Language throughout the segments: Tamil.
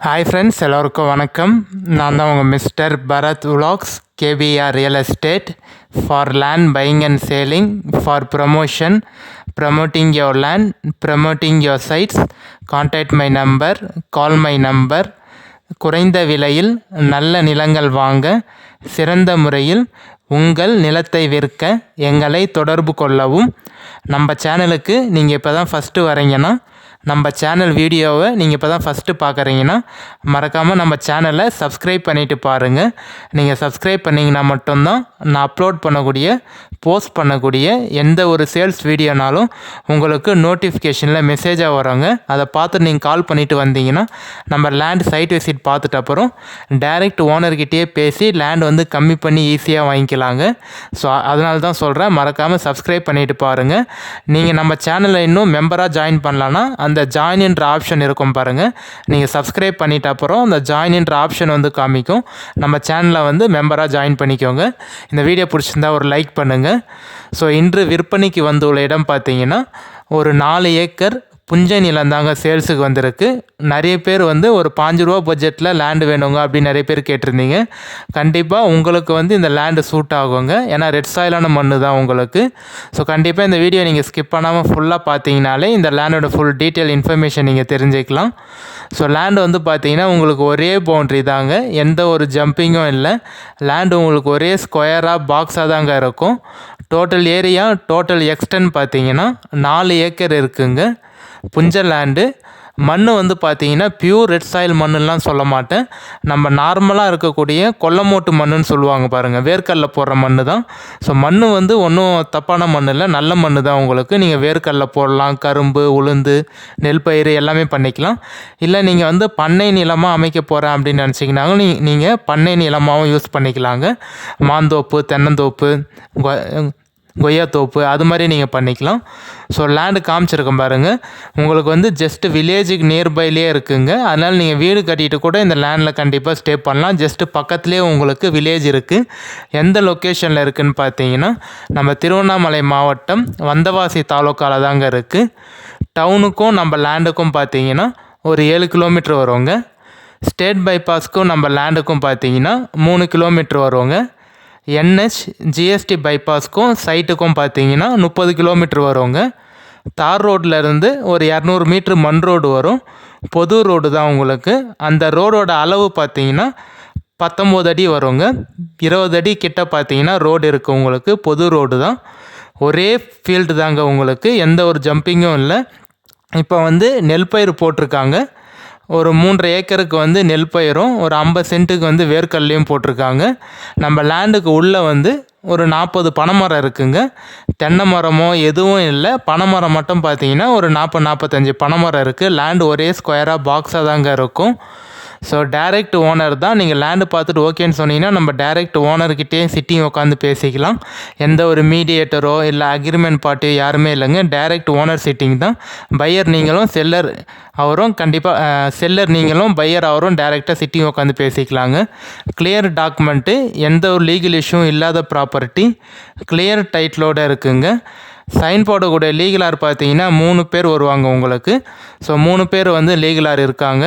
ஹாய் ஃப்ரெண்ட்ஸ், எல்லோருக்கும் வணக்கம். நான் தான் உங்கள் மிஸ்டர் பரத் விலாக்ஸ், KPR real estate for land buying and selling, for promotion, promoting your land, promoting your sites. Contact my number, call my number. குறைந்த விலையில் நல்ல நிலங்கள் வாங்க, சிறந்த முறையில் உங்கள் நிலத்தை விற்க எங்களை தொடர்பு கொள்ளவும். நம்ம சேனலுக்கு நீங்கள் இப்போ தான் ஃபஸ்ட்டு வரீங்கன்னா, நம்ம சேனல் வீடியோவை நீங்கள் இப்போ தான் ஃபஸ்ட்டு பார்க்குறீங்கன்னா மறக்காமல் நம்ம சேனலை சப்ஸ்கிரைப் பண்ணிவிட்டு பாருங்கள். நீங்கள் சப்ஸ்கிரைப் பண்ணிங்கன்னா மட்டும்தான் நான் அப்லோட் பண்ணக்கூடிய, போஸ்ட் பண்ணக்கூடிய எந்த ஒரு சேல்ஸ் வீடியோனாலும் உங்களுக்கு நோட்டிஃபிகேஷனில் மெசேஜாக வரோங்க. அதை பார்த்து நீங்கள் கால் பண்ணிவிட்டு வந்தீங்கன்னா நம்ம லேண்ட் சைட் விசிட் பார்த்துட்டு அப்புறம் டைரெக்ட் ஓனர்கிட்டயே பேசி லேண்ட் வந்து கம்மி பண்ணி ஈஸியாக வாங்கிக்கலாங்க. ஸோ அதனால தான் சொல்கிறேன், மறக்காமல் சப்ஸ்கிரைப் பண்ணிவிட்டு பாருங்கள். நீங்கள் நம்ம சேனலில் இன்னும் மெம்பராக ஜாயின் பண்ணலான்னா அந்த ஜாயின்ன்ற ஆப்ஷன் இருக்கும் பாருங்கள். நீங்கள் சப்ஸ்கிரைப் பண்ணிட்ட அப்புறம் அந்த ஜாயின்ன்ற ஆப்ஷன் வந்து காமிக்கும். நம்ம சேனலை வந்து மெம்பராக ஜாயின் பண்ணிக்கோங்க. இந்த வீடியோ பிடிச்சிருந்தா ஒரு லைக் பண்ணுங்கள். ஸோ இன்று விற்பனைக்கு வந்துள்ள இடம் பார்த்தீங்கன்னா ஒரு 4 ஏக்கர் புஞ்சை நிலம் தாங்க சேல்ஸுக்கு வந்திருக்கு. நிறைய பேர் வந்து ஒரு 5 ரூபா பட்ஜெட்டில் லேண்டு வேணுங்க அப்படின்னு நிறைய பேர் கேட்டிருந்தீங்க. கண்டிப்பாக உங்களுக்கு வந்து இந்த லேண்டு சூட் ஆகுங்க. ஏன்னா ரெட் சாயிலான மண்ணு தான் உங்களுக்கு. ஸோ கண்டிப்பாக இந்த வீடியோ நீங்கள் ஸ்கிப் பண்ணாமல் ஃபுல்லாக பார்த்தீங்கனாலே இந்த லேண்டோட ஃபுல் டீட்டெயில் இன்ஃபர்மேஷன் நீங்கள் தெரிஞ்சுக்கலாம். ஸோ லேண்டு வந்து பார்த்தீங்கன்னா உங்களுக்கு ஒரே பவுண்ட்ரி தாங்க, எந்த ஒரு ஜம்பிங்கும் இல்லை. லேண்டு உங்களுக்கு ஒரே ஸ்கொயராக பாக்ஸாக தாங்க இருக்கும். டோட்டல் ஏரியா, டோட்டல் எக்ஸ்டென்ட் பார்த்தீங்கன்னா 4 ஏக்கர் இருக்குங்க. புஞ்ச லேண்டு. மண் வந்து பார்த்தீங்கன்னா பியூர் ரெட் சாயில் மண்ணுலாம் சொல்ல மாட்டேன், நம்ம நார்மலாக இருக்கக்கூடிய கொல்லமோட்டு மண்ணுன்னு சொல்லுவாங்க பாருங்கள், வேர்க்கடல போடுற மண் தான். ஸோ மண் வந்து ஒன்றும் தப்பான மண் இல்லை, நல்ல மண் தான் உங்களுக்கு. நீங்கள் வேர்க்கடல போடலாம், கரும்பு, உளுந்து, நெல் பயிர் எல்லாமே பண்ணிக்கலாம். இல்லை நீங்கள் வந்து பண்ணை நிலமாக அமைக்க போகிறேன் அப்படின்னு நினச்சிங்கனாலும் நீங்கள் பண்ணை நிலமாகவும் யூஸ் பண்ணிக்கலாங்க. மாந்தோப்பு, தென்னந்தோப்பு, கொய்யாத்தோப்பு அது மாதிரி நீங்கள் பண்ணிக்கலாம். ஸோ லேண்டு காமிச்சிருக்கேன் பாருங்கள். உங்களுக்கு வந்து ஜஸ்ட்டு வில்லேஜுக்கு நியர்பைலேயே இருக்குங்க. அதனால் நீங்கள் வீடு கட்டிட்டு கூட இந்த லேண்டில் கண்டிப்பாக ஸ்டே பண்ணலாம். ஜஸ்ட்டு பக்கத்துலேயே உங்களுக்கு வில்லேஜ் இருக்குது. எந்த லொக்கேஷனில் இருக்குதுன்னு பார்த்தீங்கன்னா நம்ம திருவண்ணாமலை மாவட்டம் வந்தவாசி தாலுக்காவில் தாங்க இருக்குது. டவுனுக்கும் நம்ம லேண்டுக்கும் பார்த்தீங்கன்னா ஒரு 7 கிலோமீட்டர் வருவாங்க. ஸ்டேட் பைபாஸ்க்கும் நம்ம லேண்டுக்கும் பார்த்தீங்கன்னா 3 கிலோமீட்டர் வருவாங்க. NH GST பைபாஸ்க்கும் சைட்டுக்கும் பார்த்தீங்கன்னா 30 கிலோமீட்டர் வருங்க. தார் ரோட்டில் இருந்து ஒரு 200 மீட்ரு மண் ரோடு வரும், பொது ரோடு தான் உங்களுக்கு. அந்த ரோடோட அளவு பார்த்தீங்கன்னா 19 அடி வருங்க. 20 அடி கிட்ட பார்த்தீங்கன்னா ரோடு இருக்குது உங்களுக்கு, பொது ரோடு தான். ஒரே ஃபீல்டு தாங்க உங்களுக்கு, எந்த ஒரு ஜம்பிங்கும் இல்லை. இப்போ வந்து நெல் பயிர் போட்டிருக்காங்க. ஒரு 3.5 ஏக்கருக்கு வந்து நெல் பயிரும் ஒரு 50 சென்ட்டுக்கு வந்து வேர்க்கடலையும் போட்டிருக்காங்க. நம்ம லேண்டுக்கு உள்ளே வந்து ஒரு 40 பனைமரம் இருக்குங்க. தென்னை மரமோ எதுவும் இல்லை, பனைமரம் மட்டும் பார்த்தீங்கன்னா ஒரு 40-45 பனைமரம் இருக்குது. லேண்டு ஒரே ஸ்கொயராக பாக்ஸாக தாங்க இருக்கும். ஸோ டைரெக்ட் ஓனர் தான். நீங்கள் லேண்டு பார்த்துட்டு ஓகேன்னு சொன்னீங்கன்னா நம்ம டைரெக்ட் ஓனர்கிட்டே சிட்டிங் உட்காந்து பேசிக்கலாம். எந்த ஒரு மீடியேட்டரோ இல்லை அக்ரிமெண்ட் பார்ட்டியோ யாருமே இல்லைங்க. டைரெக்ட் ஓனர் சிட்டிங் தான். பையர் நீங்களும் செல்லர் அவரும் கண்டிப்பாக, செல்லர் நீங்களும் பையர் அவரும் டைரெக்டாக சிட்டிங் உட்காந்து பேசிக்கலாங்க. கிளியர் டாக்குமெண்ட்டு, எந்த ஒரு லீகல் இஷ்யூவும் இல்லாத ப்ராப்பர்ட்டி, கிளியர் டைட்டிலோடு இருக்குங்க. சைன் போடக்கூடிய லீகலார் பார்த்தீங்கன்னா 3 பேர் வருவாங்க உங்களுக்கு. ஸோ 3 பேர் வந்து லீகலார் இருக்காங்க.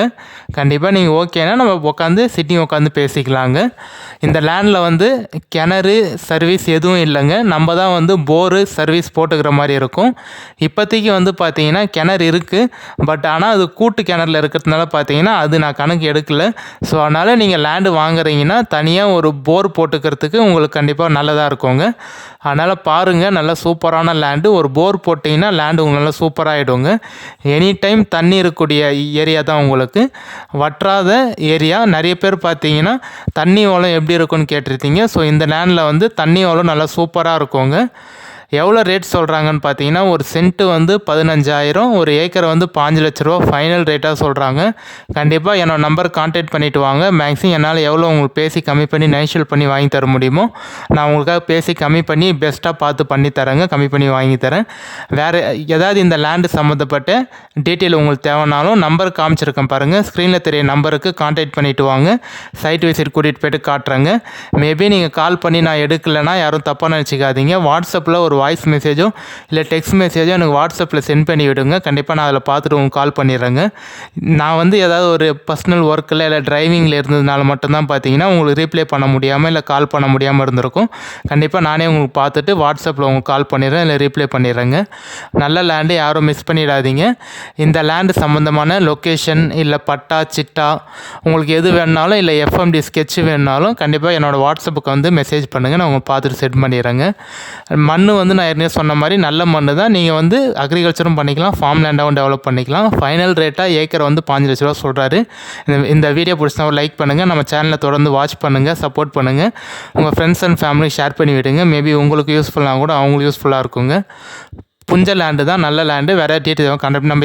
கண்டிப்பாக நீங்கள் ஓகேனா நம்ம உட்காந்து சிட்டிங் உட்காந்து பேசிக்கலாங்க. இந்த லேண்டில் வந்து கிணறு சர்வீஸ் எதுவும் இல்லைங்க. நம்ம தான் வந்து போரு சர்வீஸ் போட்டுக்கிற மாதிரி இருக்கும். இப்போதைக்கு வந்து பார்த்தீங்கன்னா கிணறு இருக்குது, பட் ஆனால் அது கூட்டு கிணறுல இருக்கிறதுனால பார்த்தீங்கன்னா அது நான் கணக்கு எடுக்கலை. ஸோ அதனால் நீங்கள் லேண்டு வாங்குறீங்கன்னா தனியாக ஒரு போர் போட்டுக்கிறதுக்கு உங்களுக்கு கண்டிப்பாக நல்லதாக இருக்குங்க. அதனால் பாருங்கள், நல்லா சூப்பரான லேண்டு. ஒரு போர் போட்டிங்கன்னா லேண்டு உங்களுக்கு நல்லா சூப்பராகிடுங்க. எனி டைம் தண்ணி இருக்கக்கூடிய ஏரியா தான் உங்களுக்கு, வற்றாத ஏரியா. நிறைய பேர் பார்த்தீங்கன்னா தண்ணி வளம் எப்படி இருக்குன்னு கேட்டிருக்கீங்க. ஸோ இந்த லேண்டில் வந்து தண்ணி வளம் நல்லா சூப்பராக இருக்குங்க. எவ்வளோ ரேட் சொல்கிறாங்கன்னு பார்த்தீங்கன்னா ஒரு சென்ட்டு வந்து 15,000, ஒரு ஏக்கரை வந்து 5 லட்ச ரூபா ஃபைனல் ரேட்டாக சொல்கிறாங்க. கண்டிப்பாக என்னோட நம்பர் கான்டாக்ட் பண்ணிவிட்டு வாங்க. மேக்ஸிமம் என்னால் எவ்வளோ உங்களுக்கு பேசி கம்மி பண்ணி நைஷியல் பண்ணி வாங்கி தர முடியுமோ நான் உங்களுக்காக பேசி கம்மி பண்ணி பெஸ்ட்டாக பார்த்து பண்ணி தரேங்க, கம்மி பண்ணி வாங்கி தரேன். வேறு ஏதாவது இந்த லேண்டு சம்மந்தப்பட்ட டீட்டெயில் உங்களுக்கு தேவைனாலும் நம்பர் காமிச்சிருக்கேன் பாருங்கள், ஸ்க்ரீனில் தெரிய நம்பருக்கு கான்டாக்ட் பண்ணிவிட்டு வாங்க. சைட் விசிட் கூட்டிகிட்டு போய்ட்டு காட்டுறேங்க. மேபி நீங்கள் கால் பண்ணி நான் எடுக்கலைன்னா யாரும் தப்பாக நினச்சிக்காதீங்க. வாட்ஸ்அப்பில் ஒரு வாய்ஸ் மெசேஜோ இல்லை டெக்ஸ்ட் மெசேஜோ எனக்கு வாட்ஸ்அப்பில் சென்ட் பண்ணி விடுங்க. கண்டிப்பாக நான் அதில் பார்த்துட்டு உங்களுக்கு கால் பண்ணிடுறேங்க. நான் வந்து ஏதாவது ஒரு பர்சனல் ஒர்க்கில் இல்லை டிரைவிங்கில் இருந்ததுனால மட்டும்தான் பார்த்தீங்கன்னா உங்களுக்கு ரீப்ளே பண்ண முடியாமல் இல்லை கால் பண்ண முடியாமல் இருந்திருக்கும். கண்டிப்பாக நானே உங்களுக்கு பார்த்துட்டு வாட்ஸ்அப்பில் உங்களுக்கு கால் பண்ணிடுறேன் இல்லை ரீப்ளே பண்ணிடுறேங்க. நல்ல லேண்டு யாரும் மிஸ் பண்ணிடாதீங்க. இந்த லேண்டு சம்மந்தமான லொக்கேஷன் இல்லை பட்டா சிட்டா உங்களுக்கு எது வேணுனாலும் இல்லை எஃப்எம்டி ஸ்கெட்ச் வேணுனாலும் கண்டிப்பாக என்னோடய வாட்ஸ்அப்புக்கு வந்து மெசேஜ் பண்ணுங்கள். நான் உங்களுக்கு பார்த்துட்டு செட் பண்ணிடுறேங்க. மண் வந்து நான் ஏற்கனவே சொன்ன மாதிரி நல்ல மண் தான். நீங்கள் வந்து அக்ரிகல்ச்சரும் பண்ணிக்கலாம், ஃபார்ம் லேண்டாகவும் டெவலப் பண்ணிக்கலாம். ஃபைனல் ரேட்டாக ஏக்கர் வந்து 5 லட்ச ரூபா சொல்கிறாரு. இந்த வீடியோ பிடிச்சா ஒரு லைக் பண்ணுங்கள். நம்ம சேனலை தொடர்ந்து வாட்ச் பண்ணுங்கள், சப்போர்ட் பண்ணுங்கள். உங்கள் ஃப்ரெண்ட்ஸ் அண்ட் ஃபேமிலி ஷேர் பண்ணி விடுங்க. மேபி உங்களுக்கு யூஸ்ஃபுல்லாக கூட அவங்களுக்கு யூஸ்ஃபுல்லாக இருக்குங்க. புஞ்ச லேண்டு தான், நல்ல லேண்டு. வெரைட்டி கண்டக்ட் நம்ம